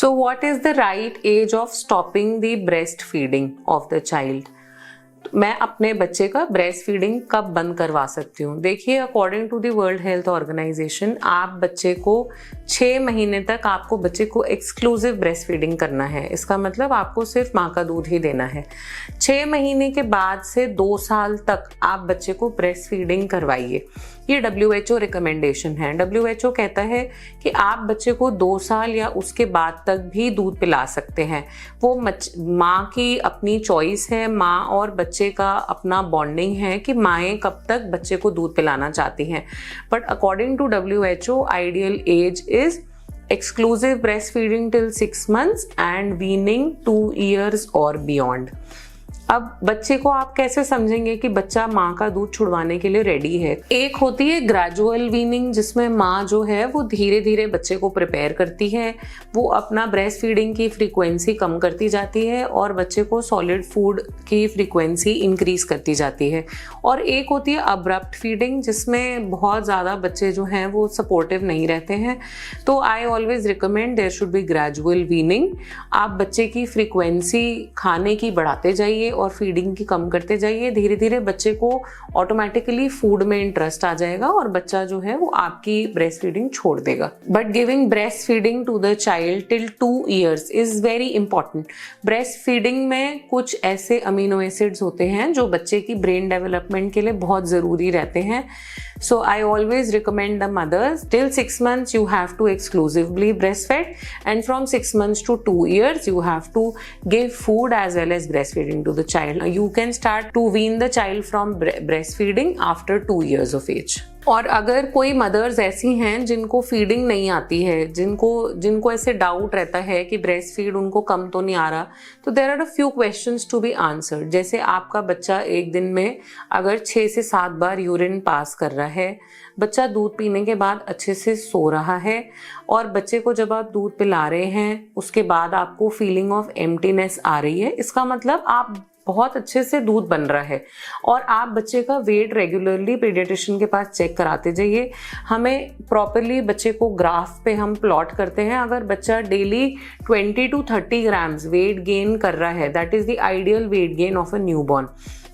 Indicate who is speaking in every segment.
Speaker 1: So what is the right age of stopping the breastfeeding of the child? मैं अपने बच्चे का breast feeding कब बंद करवा सकती हूँ? देखिए, according to the World Health Organization आप बच्चे को 6 महीने तक आपको बच्चे को एक्सक्लूसिव ब्रेस्ट फीडिंग करना है। इसका मतलब आपको सिर्फ माँ का दूध ही देना है। 6 महीने के बाद से 2 साल तक आप बच्चे को ब्रेस्ट फीडिंग करवाइए। ये WHO रिकमेंडेशन है। WHO कहता है कि आप बच्चे को 2 साल या उसके बाद तक भी दूध पिला सकते हैं। वो माँ की अपनी चॉइस है, माँ और बच्चे का अपना बॉन्डिंग है कि माएँ कब तक बच्चे को दूध पिलाना चाहती हैं। But according to WHO ideal age is exclusive breastfeeding till 6 months and weaning 2 years or beyond। अब बच्चे को आप कैसे समझेंगे कि बच्चा माँ का दूध छुड़वाने के लिए रेडी है? एक होती है ग्रेजुअल वीनिंग, जिसमें माँ जो है वो धीरे धीरे बच्चे को प्रिपेयर करती है, वो अपना ब्रेस्ट फीडिंग की फ्रीक्वेंसी कम करती जाती है और बच्चे को सॉलिड फूड की फ्रीक्वेंसी इंक्रीज करती जाती है। और एक होती है अब्रप्ट फीडिंग, जिसमें बहुत ज़्यादा बच्चे जो हैं वो सपोर्टिव नहीं रहते हैं। तो I always recommend there should be gradual weaning. आप बच्चे की फ्रीक्वेंसी खाने की बढ़ाते जाइए और फीडिंग की कम करते जाइए। धीरे धीरे बच्चे को ऑटोमेटिकली फूड में इंटरेस्ट आ जाएगा और बच्चा जो है वो आपकी ब्रेस्ट फीडिंग छोड़ देगा। But giving breast feeding to the child till 2 years is very important. Breast feeding में कुछ ऐसे अमीनो एसिड्स होते हैं जो बच्चे की ब्रेन डेवलपमेंट के लिए बहुत ज़रूरी रहते हैं। So I always recommend the mothers till 6 months you have to exclusively breastfeed, and from 6 months to 2 years you have to give food as well as breastfeeding to the child. You can start to wean the child from breastfeeding after 2 years of age. और अगर कोई mother's ऐसी हैं जिनको feeding नहीं आती है, जिनको ऐसे डाउट रहता है कि ब्रेस्ट फीड उनको कम तो नहीं आ रहा, तो there are a few questions to be answered. जैसे आपका बच्चा एक दिन में अगर 6 से 7 बार यूरिन पास कर रहा है, बच्चा दूध पीने के बाद अच्छे से सो रहा है, और बच्चे को जब आप दूध पिला रहे हैं उसके बाद आपको फीलिंग ऑफ एम्प्टीनेस आ रही है, इसका मतलब आप बहुत अच्छे से दूध बन रहा है। और आप बच्चे का वेट रेगुलरली पीडियाट्रिशियन के पास चेक कराते जाइए। हमें प्रॉपरली बच्चे को ग्राफ पे हम प्लॉट करते हैं। अगर बच्चा daily 20 to 30 grams weight gain कर रहा है, that is the ideal weight gain of a newborn,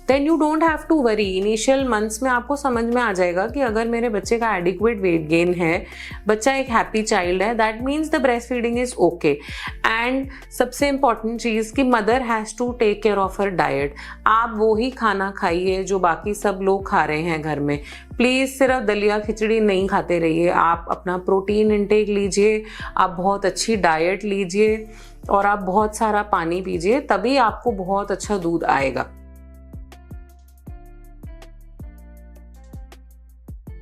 Speaker 1: then you don't have to worry. Initial months में आपको समझ में आ जाएगा कि अगर मेरे बच्चे का एडिक्वेट वेट गेन है, बच्चा एक हैप्पी चाइल्ड है, that means the breast feeding is okay. And सबसे इंपॉर्टेंट चीज़ कि mother has to take care of her diet. आप वो ही खाना खाइए जो बाकी सब लोग खा रहे हैं घर में। प्लीज़ सिर्फ दलिया खिचड़ी नहीं खाते रहिए। आप अपना प्रोटीन इंटेक लीजिए, आप बहुत अच्छी डाइट लीजिए और आप बहुत सारा पानी पीजिए, तभी आपको बहुत अच्छा दूध आएगा।